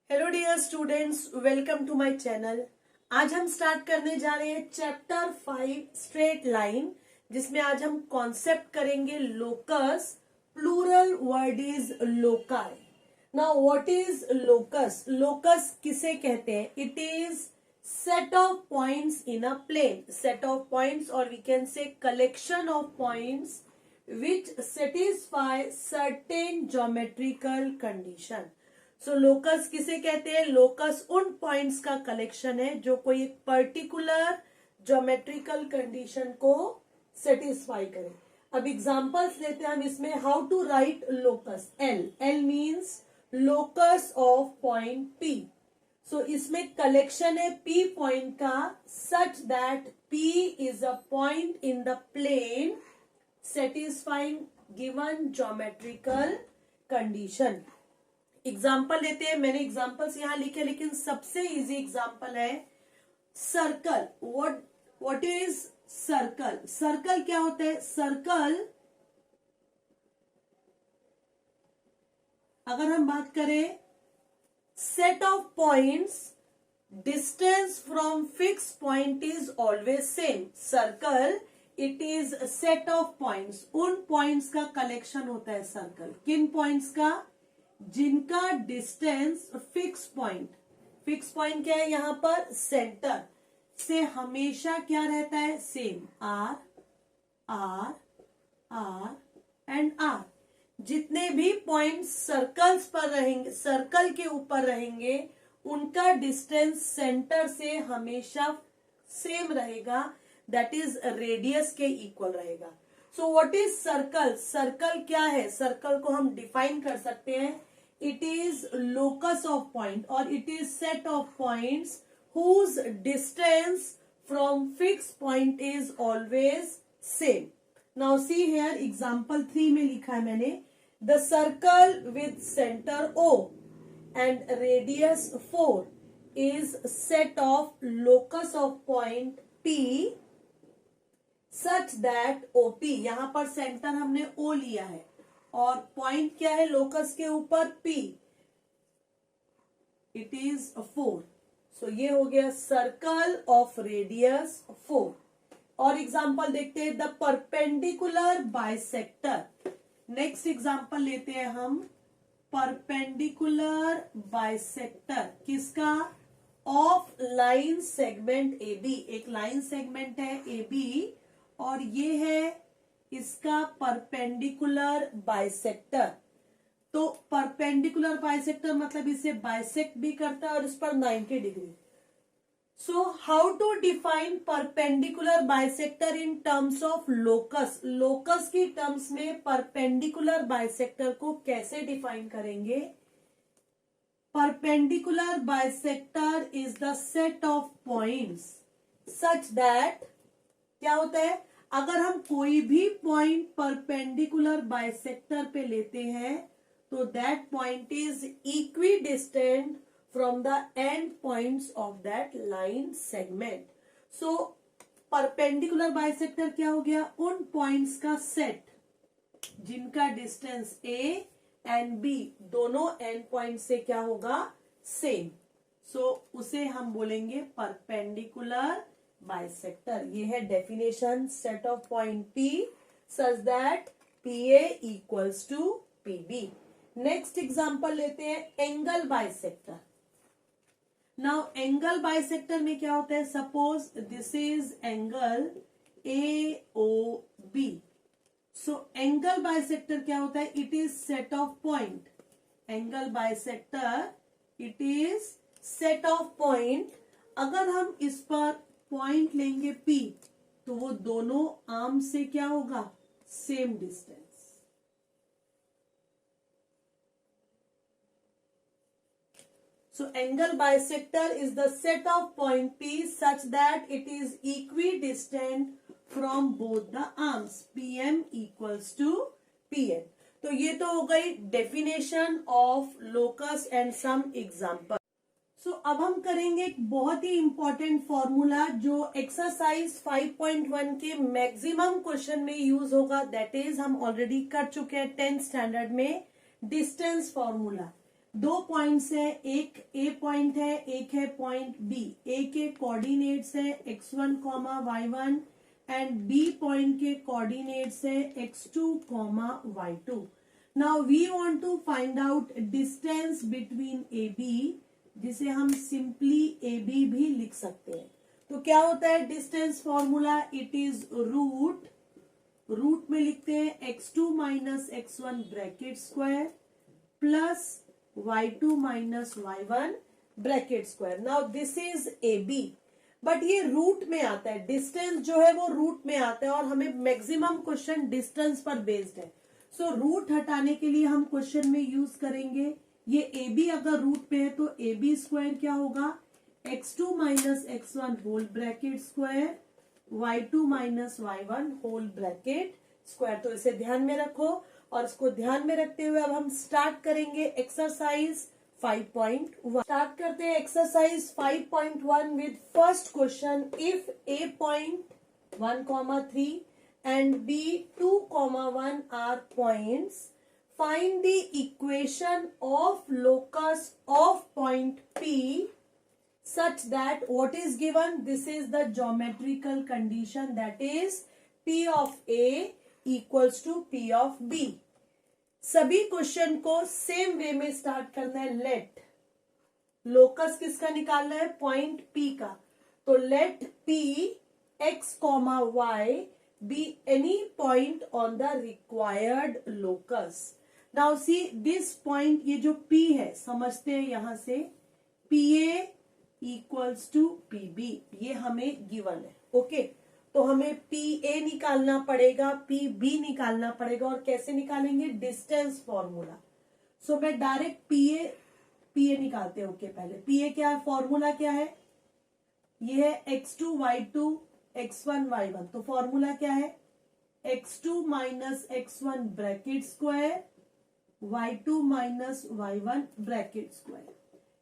Hello dear students, welcome to my channel. आज हम start करने जा रहे हैं चैप्टर 5 स्ट्रेट लाइन, जिसमें आज हम कॉन्सेप्ट करेंगे locus. Plural word is loci. Now what is locus? Locus किसे कहते हैं? It is set of points in a plane. Set of points और we can say collection of points which satisfy certain geometrical condition। So locus किसे कहते हैं? Locus उन points का collection है जो कोई एक पर्टिकुलर ज्योमेट्रिकल कंडीशन को सेटिस्फाई करे। अब एग्जांपल्स लेते हैं हम इसमें। How to write locus? L means locus of point P. So इसमें कलेक्शन है पी पॉइंट का, such that P is a point in the plane satisfying given geometrical condition। Example लेते हैं। मैंने एग्जाम्पल्स यहां लिखे, लेकिन सबसे इजी एग्जाम्पल है circle. What is circle? Circle क्या होता है? सर्कल, अगर हम बात करें set of points, distance from fix point is always same. Circle it is set of points, उन पॉइंट्स का कलेक्शन होता है सर्कल। किन पॉइंट्स का? जिनका distance fix point, fix point क्या है यहां पर? सेंटर से हमेशा क्या रहता है? Same. R R R and R. जितने भी पॉइंट्स सर्कल्स पर रहेंगे, सर्कल के ऊपर रहेंगे, उनका डिस्टेंस सेंटर से हमेशा सेम रहेगा, दैट इज रेडियस के इक्वल रहेगा। So what is circle? Circle क्या है? सर्कल को हम डिफाइन कर सकते हैं, it is locus of point और it is set of points whose distance from fix point is always same. Now see here example 3 में लिखा है मैंने, the circle with centre O and radius 4 is set of locus of point P such that OP, यहां पर centre हमने O लिया है और पॉइंट क्या है लोकस के ऊपर? P, it is 4। सो ये हो गया सर्कल ऑफ रेडियस 4। और एग्जांपल देखते हैं, the perpendicular bisector. Next example लेते हैं हम, परपेंडिकुलर बाइसेक्टर किसका? Of line segment AB। एक लाइन सेगमेंट है AB और ये है इसका परपेंडिकुलर बाइसेक्टर। तो परपेंडिकुलर बाइसेक्टर मतलब इसे बाइसेक्ट भी करता है और इस पर 90 degree. So how to define perpendicular bisector in terms of locus? Locus की टर्म्स में परपेंडिकुलर बाइसेक्टर को कैसे डिफाइन करेंगे? Perpendicular bisector is the set of points such that, क्या होता है? अगर हम कोई भी पॉइंट परपेंडिकुलर बाइसेक्टर पे लेते हैं तो that point is equidistant from the end points of that line segment. So perpendicular bisector क्या हो गया? उन पॉइंट्स का सेट जिनका डिस्टेंस A एंड B दोनों एंड पॉइंट से क्या होगा? सेम। सो उसे हम बोलेंगे परपेंडिकुलर बाइसेक्टर। ये है definition, set of point P such that PA equals to PB। Next example लेते हैं, angle bisector. Now angle bisector में क्या होता है? Suppose this is angle AOB। So angle bisector क्या होता है? It is set of point. Angle bisector it is set of point. अगर हम इस पर पॉइंट लेंगे P तो वो दोनों आर्म से क्या होगा? Same distance. So angle bisector is the set of point P such that it is equidistant from both the arms, PM equals to PN। तो ये तो हो गई definition of locus and some example. So अब हम करेंगे एक बहुत ही इंपॉर्टेंट फॉर्मूला जो एक्सरसाइज 5.1 के मैक्सिमम क्वेश्चन में यूज होगा। दैट इज हम ऑलरेडी कर चुके हैं 10th स्टैंडर्ड में, डिस्टेंस फॉर्मूला। दो पॉइंट्स है, एक ए पॉइंट है, एक है पॉइंट बी। ए के कोऑर्डिनेट्स है x1 y1 and B point के कोऑर्डिनेट्स है x2 y2। Now we want to find out distance between A B, जिसे हम सिंपली ए बी भी लिख सकते हैं। तो क्या होता है distance formula? It is root में लिखते हैं x2 minus x1 bracket square plus y2 minus y1 bracket square. Now this is A B, but ये रूट में आता है, डिस्टेंस जो है वो रूट में आता है और हमें मैक्सिमम क्वेश्चन डिस्टेंस पर बेस्ड है। सो रूट हटाने के लिए हम क्वेश्चन में यूज करेंगे ये ए बी। अगर रूट पे है तो ए बी स्क्वायर क्या होगा? x2 minus x1 whole bracket square y2 minus y1 whole bracket square. तो इसे ध्यान में रखो और इसको ध्यान में रखते हुए अब हम स्टार्ट करेंगे एक्सरसाइज 5.1। स्टार्ट करते हैं exercise 5.1 with first question. If A point 1,3 and B 2,1 are points, find the equation of locus of point P such that what is given? This is the geometrical condition, that is P of A equals to P of B. सभी question को same way में start करना है। Late locus किसका निकालना है? Point P का। तो late P x, y be any point on the required locus. Now see this point, ये जो P है समझते हैं यहां से PA इक्वल्स टू PB, ये हमें गिवन है। ओके, तो हमें PA निकालना पड़ेगा, PB निकालना पड़ेगा और कैसे निकालेंगे? Distance formula. सो मैं डायरेक्ट PA निकालते हैं। ओके, पहले PA क्या है, फॉर्मूला क्या है? ये है x2 y2 x1 y1। तो फॉर्मूला क्या है? x2 minus x1 bracket square y2 minus y1 bracket square.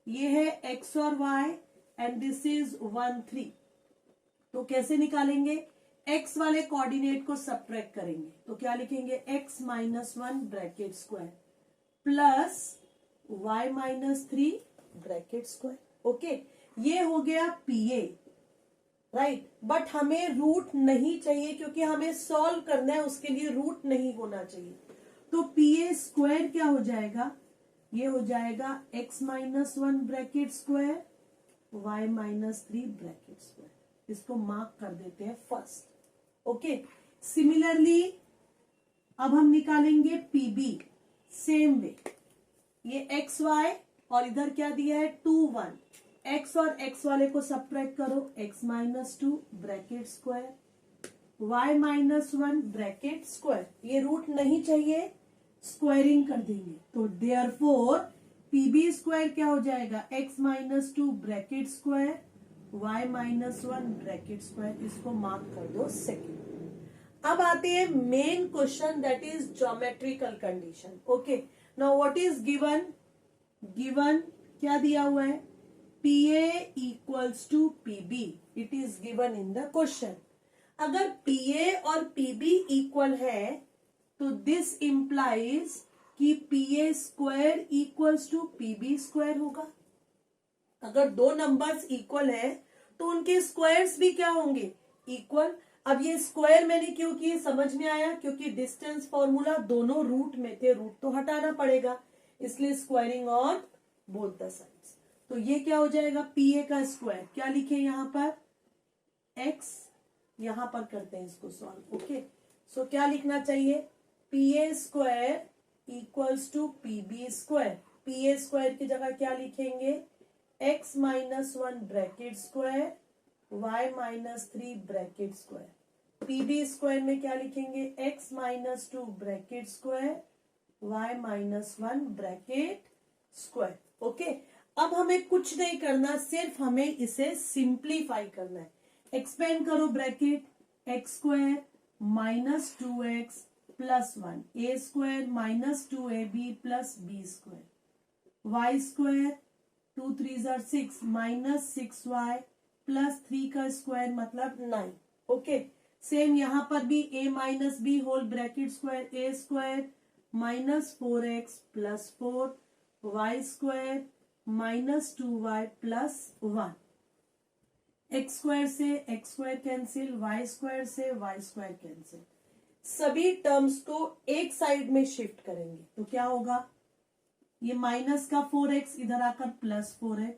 ये है x और y एंड दिस इज 1 3। तो कैसे निकालेंगे? x वाले कोऑर्डिनेट को सब्ट्रैक्ट करेंगे तो क्या लिखेंगे? x minus 1 bracket square plus y minus 3 bracket square. Okay, ये हो गया PA, राइट। बट हमें रूट नहीं चाहिए क्योंकि हमें सॉल्व करना है, उसके लिए रूट नहीं होना चाहिए। तो PA स्क्वायर क्या हो जाएगा? ये हो जाएगा x minus 1 bracket square y minus 3 bracket square. इसको मार्क कर देते हैं फर्स्ट। ओके, सिमिलरली अब हम निकालेंगे PB सेम वे। ये x y और इधर क्या दिया है? 2 1। x और x वाले को सब्ट्रैक्ट करो, x minus 2 bracket square y minus 1 bracket square. ये रूट नहीं चाहिए, स्क्वायरिंग कर देंगे। तो देयरफॉर PB स्क्वायर क्या हो जाएगा? x minus 2 bracket square y minus 1 bracket square. इसको मार्क कर दो सेकेंड। अब आते हैं main question, that is geometrical condition. Okay, now what is given? Given क्या दिया हुआ है? PA equals to PB, it is given in the question. अगर PA और PB इक्वल है तो दिस इंप्लाइज कि PA square equals to PB square होगा। अगर दो नंबर्स इक्वल है तो उनके स्क्वायर्स भी क्या होंगे? इक्वल। अब ये स्क्वायर मैंने क्यों किए समझ में आया? क्योंकि डिस्टेंस फॉर्मूला दोनों रूट में थे, रूट तो हटाना पड़ेगा, इसलिए squaring on both the sides. तो ये क्या हो जाएगा? PA का स्क्वायर क्या लिखे यहां पर? x, यहां पर करते हैं इसको सॉल्व। ओके, सो क्या लिखना चाहिए? PA square equals to PB square. PA square की जगह क्या लिखेंगे? x minus 1 bracket square y minus 3 bracket square. PB square में क्या लिखेंगे? x minus 2 bracket square y minus 1 bracket square. Okay, अब हमें कुछ नहीं करना, सिर्फ हमें इसे सिंप्लीफाई करना है। एक्सपेंड करो bracket, x square minus 2x plus 1 a square minus 2ab plus b square y square 2 3 6 minus 6y plus 3 का स्क्वायर मतलब 9। ओके, सेम यहां पर भी a minus b whole bracket square a square minus 4x plus 4 y square minus 2y plus 1। X square से x square cancel, y square से y square cancel. सभी terms को एक साइड में शिफ्ट करेंगे तो क्या होगा, ये माइनस का 4x इधर आकर प्लस 4x,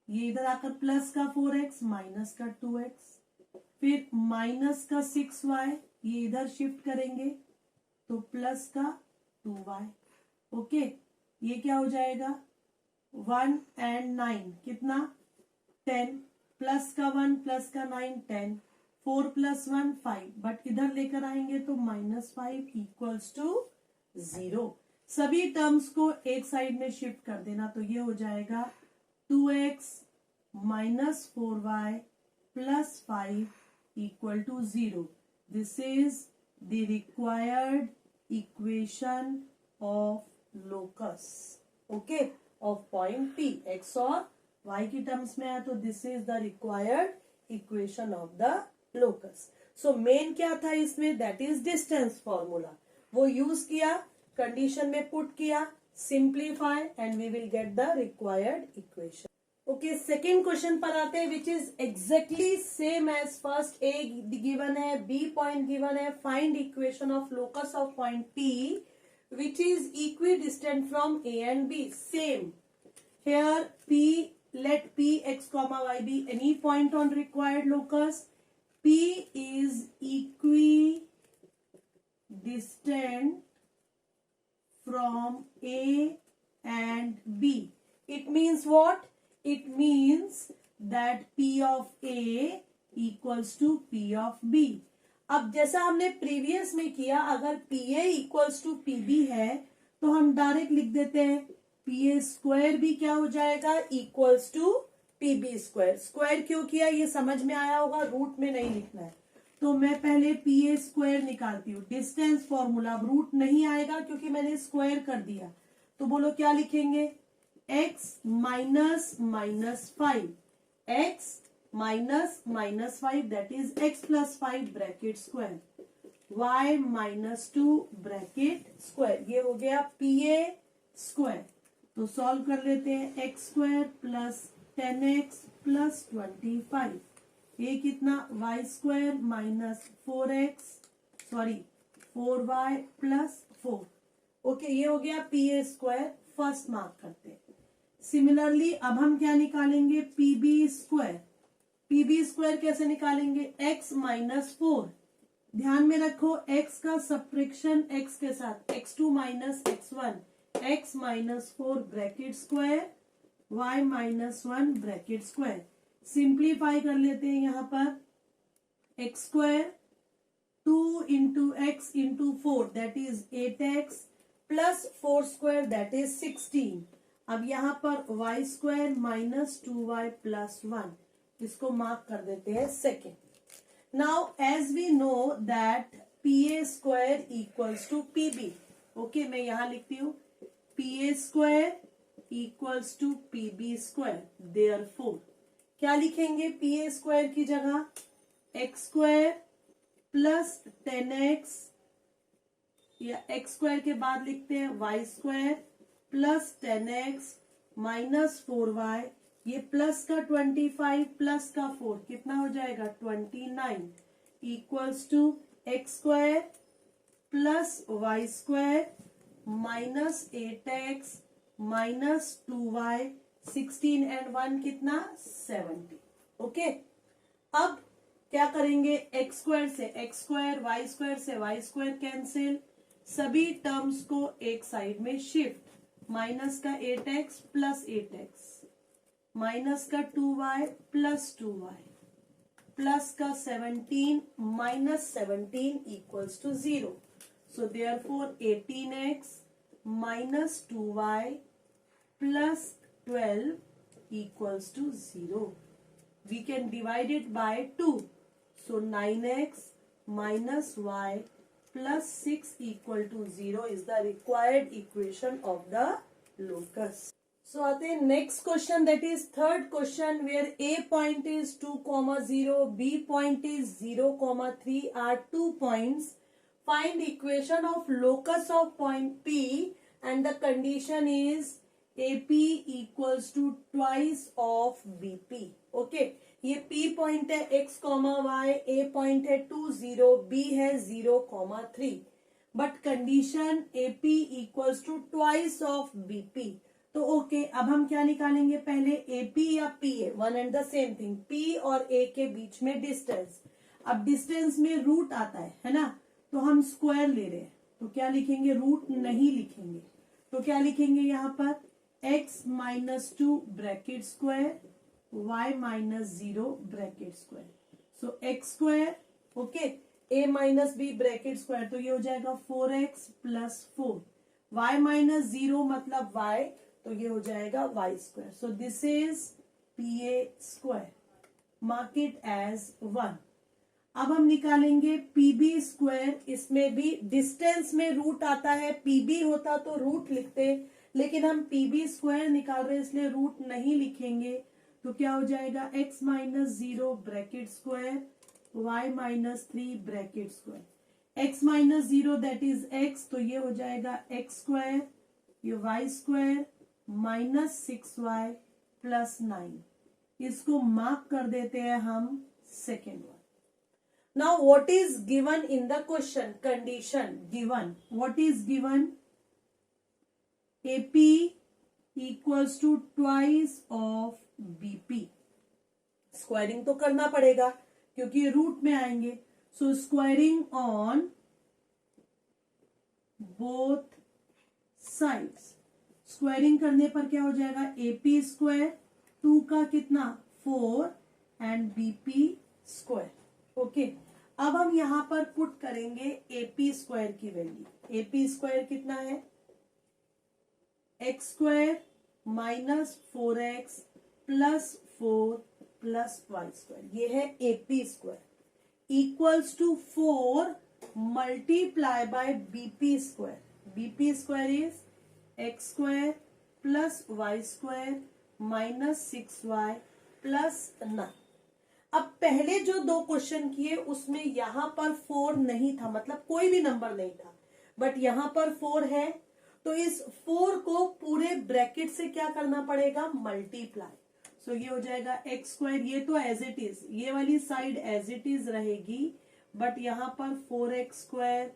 ये इधर आकर प्लस का 4x माइनस का 2x, फिर माइनस का 6y ये इधर शिफ्ट करेंगे तो प्लस का 2y। ओके, ये क्या हो जाएगा 1 एंड 9 कितना 10, प्लस का 1 प्लस का 9 10, 4 प्लस 1 5, बट इधर लेकर आएंगे तो -5 इक्वल्स टू 0। सभी टर्म्स को एक साइड में शिफ्ट कर देना तो ये हो जाएगा 2x minus 4y plus 5 equal to 0। This is the required equation of locus, okay, of point P। x और y की टर्म्स में आया तो this is the required equation of the locus. So main क्या था इसमें, दैट इज डिस्टेंस फॉर्मूला, वो use किया, कंडीशन में पुट किया, simplify and we will get the required equation. Okay, second question पर आते हैं which is exactly same as first. A given है, बी पॉइंट गिवन है, find equation of locus of point P which is equidistant from A and B. Same. Here P, let P x comma y be any point on required locus. P is equidistant from A and B. It means what? It means that P of A equals to P of B. अब जैसा हमने previous में किया, अगर P A equals to P B है तो हम direct लिख देते हैं पी ए स्क्वायर भी क्या हो जाएगा equals to P B square. Square क्यों किया ये समझ में आया होगा, रूट में नहीं लिखना है। तो मैं पहले पी ए स्क्वायर निकालती हूँ, डिस्टेंस फॉर्मूला, रूट नहीं आएगा क्योंकि मैंने स्क्वायर कर दिया। तो बोलो क्या लिखेंगे, x minus -5, x minus -5 that is x plus 5 bracket square, y -2 bracket square, ये हो गया पी ए स्क्वायर। तो सॉल्व कर लेते हैं, x square plus 10x plus 25, ये कितना y square minus 4y plus 4। Okay, ये हो गया P A square, first mark करते हैं। सिमिलरली अब हम क्या निकालेंगे, P B square. P B square कैसे निकालेंगे, x माइनस 4, ध्यान में रखो x का सब्ट्रैक्शन x के साथ, x2 minus x1, x minus 4 bracket square, y minus 1 bracket square. Simplify कर लेते हैं, यहाँ पर x square 2 into x into 4 that is 8x plus 4 square that is 16। अब यहाँ पर y square minus 2y plus 1, इसको मार्क कर देते हैं second. Now as we know that P A square equals to P B. Okay, मैं यहां लिखती हूँ P A square equals to P B square. Therefore क्या लिखेंगे, पी ए स्क्वायर की जगह एक्स स्क्वायर प्लस 10x, या एक्स स्क्वायर के बाद लिखते हैं Y square plus 10x minus 4y, ये प्लस का 25 प्लस का 4 कितना हो जाएगा 29 equals to x square plus y square minus 8x minus 2y, 16 and 1 कितना 70। ओके, अब क्या करेंगे, एक्स स्क्वायर से एक्स स्क्वायर, वाई स्क्वायर से वाई स्क्वायर कैंसिल, सभी टर्म्स को एक साइड में शिफ्ट, माइनस का 8x प्लस 8x, माइनस का 2y प्लस 2y, प्लस का 17 minus 17 equals to 0। So therefore 18x minus 2y plus 12 equals to 0. We can divide it by 2. So 9x minus y plus 6 equal to 0 is the required equation of the locus. So आते हैं next question, that is third question, where A point is 2, 0, B point is 0, 3 are 2 points. Find equation of locus of point P and the condition is AP equals to twice of BP। Okay, ये P point है x comma y, A point है 2 0, B है 0,3, but condition AP equals to twice of BP। तो okay, अब हम क्या निकालेंगे, पहले AP या PA, one and the same thing, P और A के बीच में डिस्टेंस। अब डिस्टेंस में रूट आता है ना, तो हम स्क्वायर ले रहे हैं, तो क्या लिखेंगे, रूट नहीं लिखेंगे, तो क्या लिखेंगे यहाँ पर x minus 2 bracket square, y minus 0 bracket square, so x square, okay, a minus b bracket square, तो ये हो जाएगा 4x प्लस 4, y माइनस 0 मतलब y, तो ये हो जाएगा y square. So this is PA square, mark it as 1। अब हम निकालेंगे PB स्क्वायर, इसमें भी डिस्टेंस में रूट आता है, PB होता तो रूट लिखते, लेकिन हम PB स्क्वायर निकाल रहे हैं इसलिए रूट नहीं लिखेंगे, तो क्या हो जाएगा x minus 0 bracket square, y minus 3 bracket square, x minus 0 that is x, तो ये हो जाएगा x स्क्वायर, ये y square minus 6y plus 9, इसको मार्क कर देते हैं हम second one. Now what is given in the question? Condition given. What is given? AP equals to twice of BP. Squaring तो करना पड़ेगा क्योंकि रूट में आएंगे, so squaring on both sides. Squaring करने पर क्या हो जाएगा, AP स्क्वायर, 2 का कितना 4 एंड BP स्क्वायर। ओके, अब हम यहां पर पुट करेंगे AP स्क्वायर की वैल्यू। AP स्क्वायर कितना है, x square minus 4x plus 4 plus y square, ये है AP square equals to 4 multiply by BP square. BP square is x square plus y square minus 6y plus 9। अब पहले जो 2 question किए उसमें यहां पर 4 नहीं था, मतलब कोई भी नंबर नहीं था, बट यहां पर 4 है, तो इस 4 को पूरे ब्रैकेट से क्या करना पड़ेगा, मल्टीप्लाई। सो ये हो जाएगा x स्क्वायर, ये तो एज इट इज, ये वाली साइड एज इट इज रहेगी, बट यहां पर 4x square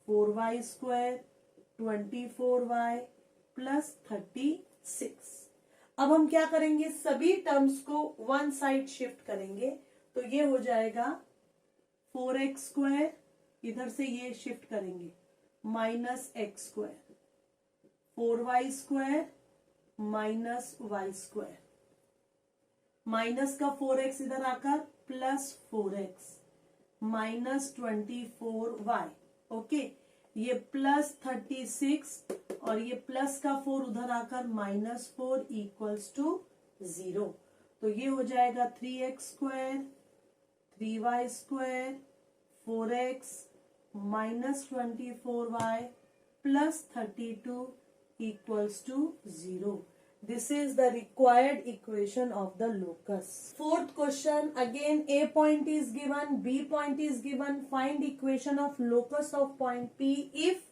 4y square 24y plus 36। अब हम क्या करेंगे, सभी टर्म्स को वन साइड शिफ्ट करेंगे, तो ये हो जाएगा 4x स्क्वायर, इधर से ये शिफ्ट करेंगे minus x square, 4y square minus y square, minus का 4x इधर आकर plus 4x minus 24y। Okay, ये प्लस 36 और ये प्लस का 4 उधर आकर माइनस 4 इक्वल्स टू 0, तो ये हो जाएगा 3x square 3y square 4x minus 24y plus 32 equals to 0. This is the required equation of the locus. Fourth question, again A point is given, B point is given. Find equation of locus of point P if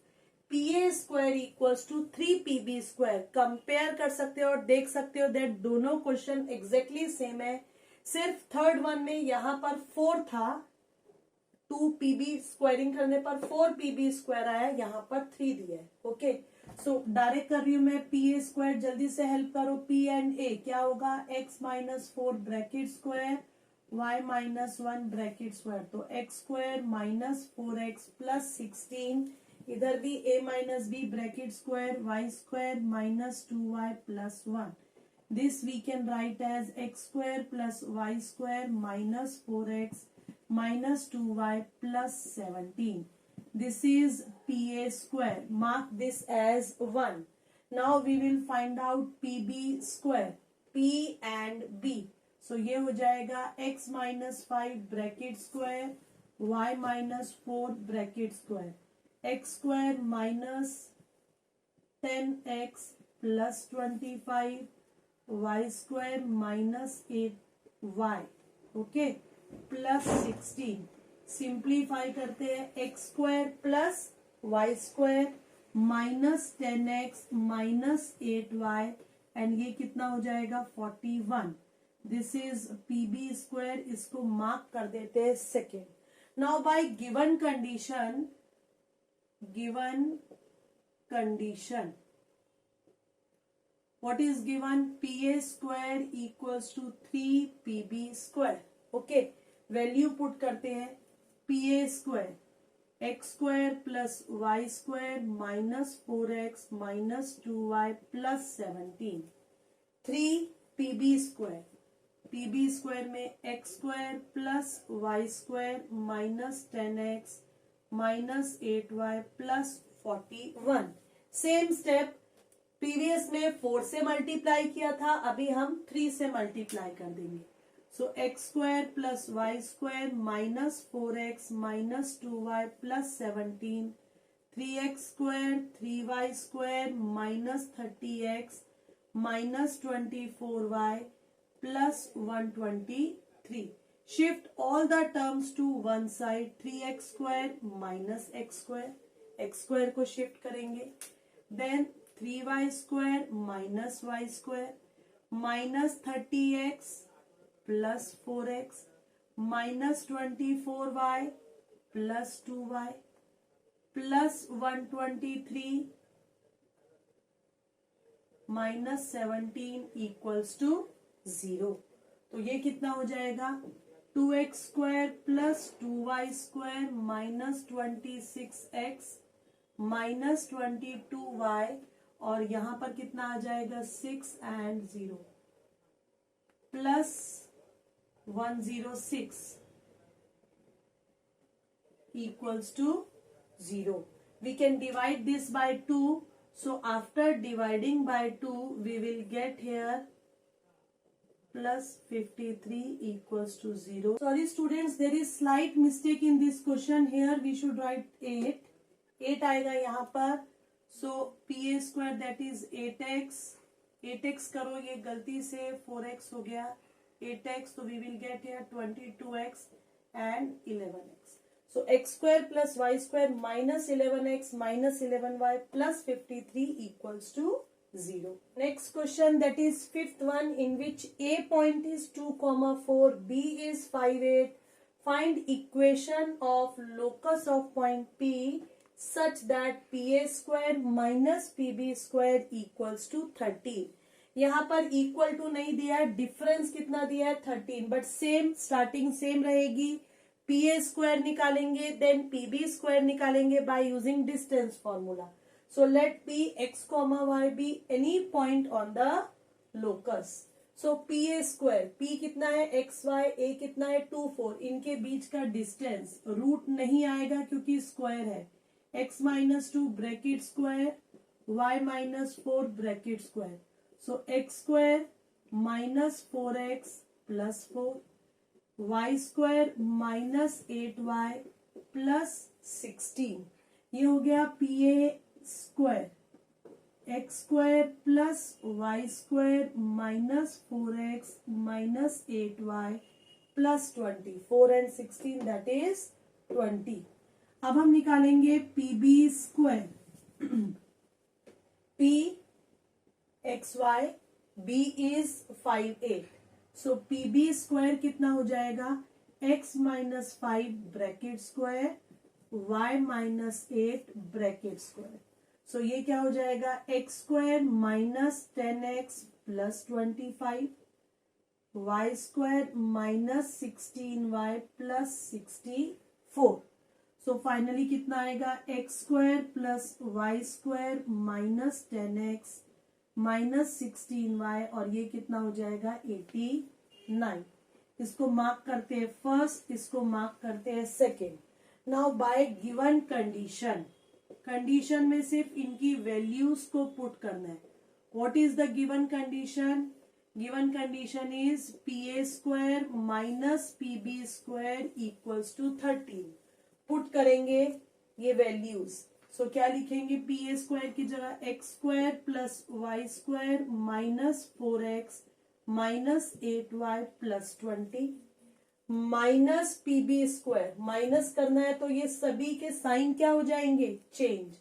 PA square equals to 3PB square. Compare कर सकते हो और देख सकते हो that दोनों question exactly same है, सिर्फ थर्ड वन में यहाँ पर 4 था, 2PB स्क्वायरिंग करने पर 4PB स्क्वायर आया, यहाँ पर 3 दिया है। ओके, सो डायरेक्ट कर रही हूं मैं PA स्क्वायर, जल्दी से हेल्प करो, P एंड A क्या होगा, x minus 4 bracket square y minus 1 bracket square, तो x स्क्वायर माइनस 4x प्लस 16, इधर भी a minus b bracket square y square minus 2y plus 1, this we can write as x square plus y square minus 4x minus 2y plus 17. This is PA square. Mark this as 1. Now we will find out PB square. P and B. So ये हो जाएगा x minus 5 bracket square, y minus 4 bracket square, x square minus 10x plus 25, y square minus 8y. Okay. Plus 16, simplify करते हैं x square plus y square minus 10x minus 8y and ये कितना हो जाएगा 41. This is PB square. इसको mark कर देते हैं second. Now by given condition what is given? PA square equals to 3PB square. Okay, value put करते हैं. PA square x square plus y square minus 4x minus 2y plus 17. 3PB square. PB square में x square plus y square minus 10x minus 8y plus 41. Same step. Previous में 4 से multiply किया था, अभी हम 3 से मल्टीप्लाई कर देंगे. So x square plus y square minus 4x minus 2y plus 17. 3x square 3y square minus 30x minus 24y plus 123. Shift all the terms to one side. 3x square minus x square. X square को shift करेंगे. Then 3y square minus y square minus 30x plus 4x minus 24y plus 2y plus 123 minus 17 equals to 0. तो ये कितना हो जाएगा 2x square plus 2y square minus 26x minus 22y और यहां पर कितना आ जाएगा 6 and 0 plus 106 equals to 0. We can divide this by 2. So after dividing by 2, we will get here plus 53 equals to 0. Sorry students, there is slight mistake in this question. Here we should write 8. 8 आएगा यहाँ पर. So P A square that is 8x करो, ये गलती से 4x हो गया. 8x, तो we will get here 22x and 11x. So x square plus y square minus 11x minus 11y plus 53 equals to 0. Next question that is fifth one, in which a point is 2,4, b is 5, 8. Find equation of locus of point p such that PA square minus PB square equals to 13. यहाँ पर equal to नहीं दिया है, difference कितना दिया है 13, but same starting same रहेगी. PA square निकालेंगे, देन PB स्क्वायर निकालेंगे by using distance formula. So let P x, y be any point on the locus. So PA square, P कितना है x y, A कितना है 2 4. इनके बीच का distance root नहीं आएगा क्योंकि स्क्वायर है. x minus 2 bracket square, y minus 4 bracket square. So x square minus 4x plus 4, y square minus 8y plus 16. ये हो गया PA square. x square plus y square minus 4x minus 8y plus 20. 4 and 16 that is 20. अब हम निकालेंगे PB square. P x y, B is 5 8. So PB square कितना हो जाएगा x minus 5 bracket square y minus 8 bracket square. So ये क्या हो जाएगा x square minus 10x plus 25, y square minus 16y plus 64. So finally कितना आएगा x square plus y square minus 10x minus 16y और ये कितना हो जाएगा 89. इसको मार्क करते हैं फर्स्ट, इसको मार्क करते हैं second. Now by given condition में सिर्फ इनकी वैल्यूज को पुट करना है. What is the given condition? Given condition is PA square minus PB square equals to 13. Put करेंगे ये वैल्यूज. सो क्या लिखेंगे PA स्क्वायर की जगह x square plus y square minus 4x minus 8y plus 20 minus PB square. Minus करना है तो ये सभी के साइन क्या हो जाएंगे चेंज.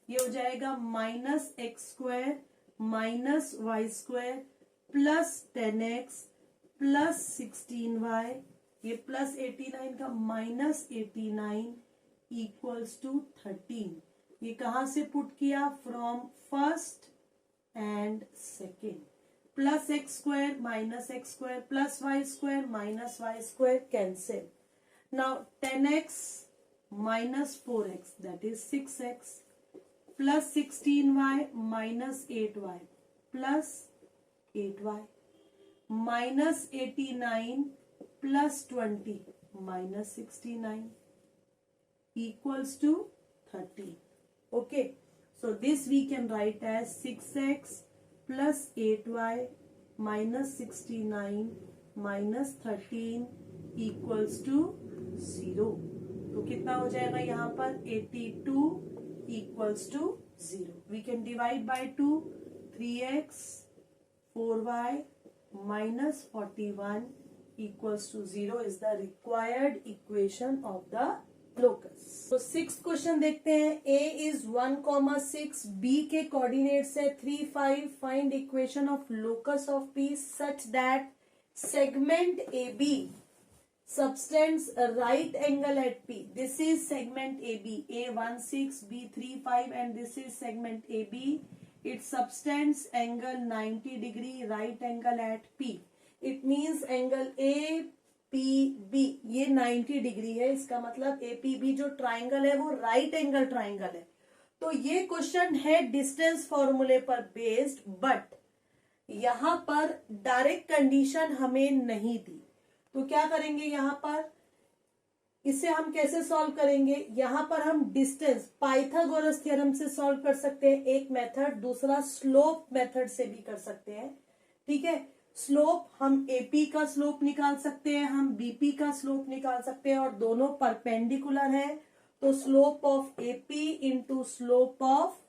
ये हो जाएगा minus x square minus y square plus 10x plus 16y, ये प्लस 89 का माइनस 89 इक्वल्स टू 13। ये कहां से पुट किया? From first and second. Plus x square minus x square plus y square minus y square cancel. Now 10x minus 4x that is 6x plus 16y minus 8y plus 8y minus 89 plus 20 minus 69 equals to 30. Okay, so this we can write as 6x plus 8y minus 69 minus 13 equals to 0. तो कितना हो जाएगा यहाँ पर? 82 equals to 0. We can divide by 2. 3x 4y minus 41 equals to 0 is the required equation of the locus. तो 6th question देखते हैं. A is 1,6, B के कोऑर्डिनेट्स है 3, 5. Find equation of locus of P such that segment AB subtends a right angle at P. This is segment AB, A16, B35, and this is segment AB. It subtends angle 90 degree right angle at P. It means angle APB ये 90 degree है. इसका मतलब APB जो triangle है वो right angle triangle है. तो ये क्वेश्चन है डिस्टेंस फॉर्मूले पर बेस्ड, बट यहां पर डायरेक्ट कंडीशन हमें नहीं दी. तो क्या करेंगे यहाँ पर? इसे हम कैसे सॉल्व करेंगे? यहाँ पर हम डिस्टेंस पाइथागोरस थ्योरम से सॉल्व कर सकते हैं, एक मेथड. दूसरा स्लोप मेथड से भी कर सकते हैं. ठीक है, स्लोप हम एपी का स्लोप निकाल सकते हैं, हम बीपी का स्लोप निकाल सकते हैं, और दोनों परपेंडिकुलर है. तो slope of AP into slope of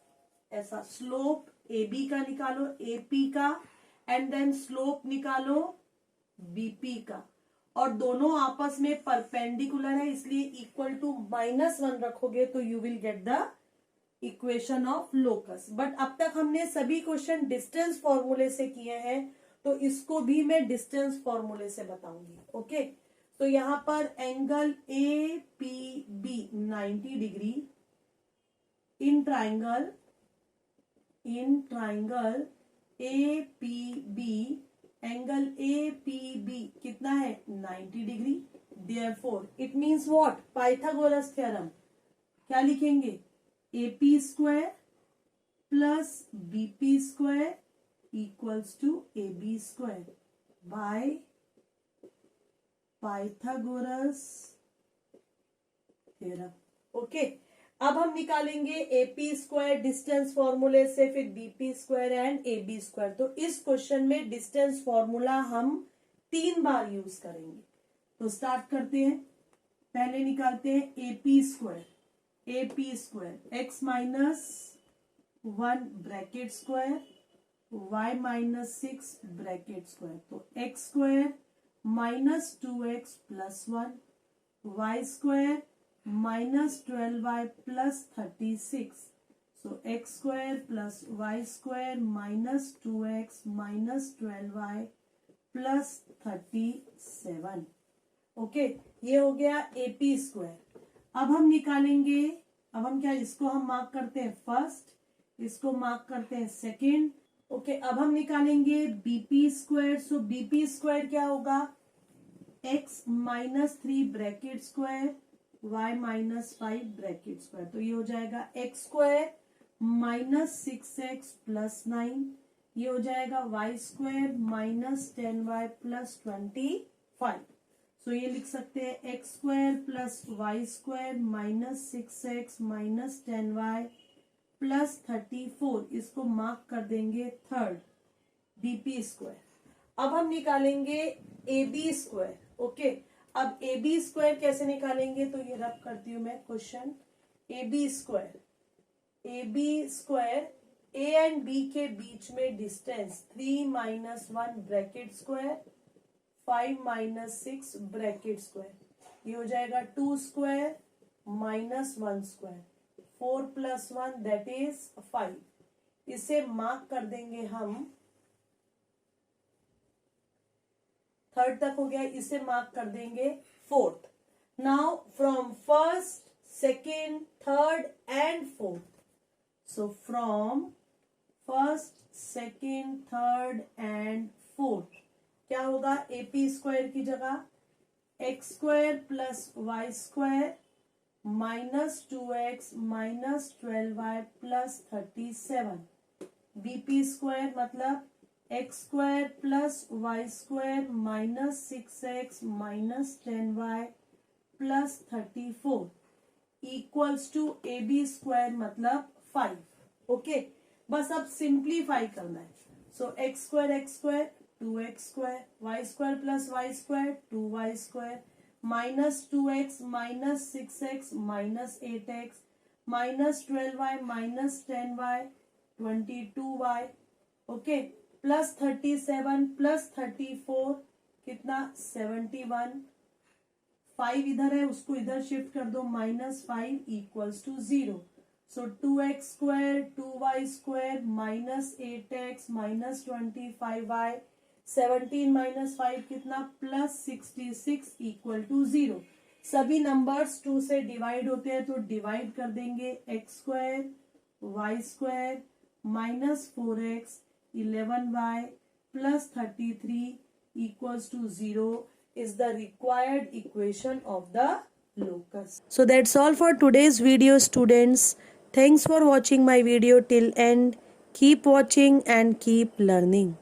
ऐसा स्लोप एबी का निकालो, एपी का, एंड देन स्लोप निकालो बीपी का, और दोनों आपस में परपेंडिकुलर है इसलिए इक्वल टू -1 रखोगे तो you will get the equation of locus. But अब तक हमने सभी क्वेश्चन डिस्टेंस फॉर्मूले से किए हैं, तो इसको भी मैं डिस्टेंस फॉर्मूले से बताऊंगी. ओके, तो यहां पर angle A P B 90 degree in triangle A P B, angle A P B कितना है? 90 degree. Therefore it means what? Pythagoras theorem. क्या लिखेंगे? AP स्क्वायर plus BP square equals to AB square by Pythagoras theorem. Okay, अब हम निकालेंगे AP square distance फॉर्मूले से, फिर BP square and AB square. तो इस क्वेश्चन में डिस्टेंस फॉर्मूला हम 3 बार यूज करेंगे. तो स्टार्ट करते हैं. पहले निकालते हैं AP square x minus 1 bracket square y minus 6 bracket square. तो x square minus 2x plus 1 y square minus 12y plus 36. So x square plus y square minus 2x minus 12y plus 37. Okay, ये हो गया AP square. अब हम निकालेंगे, अब हम क्या, इसको हम मार्क करते हैं फर्स्ट, इसको मार्क करते हैं सेकेंड. ओके, अब हम निकालेंगे BP स्क्वायर. सो BP स्क्वायर क्या होगा? x minus 3 bracket square y minus 5 bracket square. तो ये हो जाएगा x square minus 6x plus 9, ये हो जाएगा y square minus 10y plus 25. सो ये लिख सकते हैं x square plus y square minus 6x minus 10y plus 34. इसको मार्क कर देंगे थर्ड. BP square. अब हम निकालेंगे AB स्क्वायर. ओके, अब AB स्क्वायर कैसे निकालेंगे? तो ये रब करती हूं मैं question. AB square A and B के बीच में distance 3 minus 1 bracket square 5 minus 6 bracket square. ये हो जाएगा 2 square minus 1 square 4 plus 1 that is 5. इसे मार्क कर देंगे हम, थर्ड तक हो गया, इसे मार्क कर देंगे fourth. Now from first, second, third and fourth, so from first, second, third and fourth क्या होगा, AP स्क्वायर की जगह x square plus y square minus 2x minus 12y plus 37, BP square मतलब x square plus y square minus 6x minus 10y plus 34 equals to AB square मतलब 5। Okay, बस अब simplify करना है। So x square 2x square, y square plus y square 2y square minus 2x minus 6x minus 8x minus 12y minus 10y 22y, okay, plus 37 plus 34 कितना 71, 5 इधर है उसको इधर शिफ्ट कर दो, minus 5 equals to 0। So 2x square 2y square minus 8x minus 25y 17 minus 5 कितना plus 66 equal to 0। सभी numbers 2 से डिवाइड होते हैं तो डिवाइड कर देंगे, x square y square minus 4x 11y plus 33 equals to 0 is the required equation of the locus. So that's all for today's video, students. Thanks for watching my video till end. Keep watching and keep learning.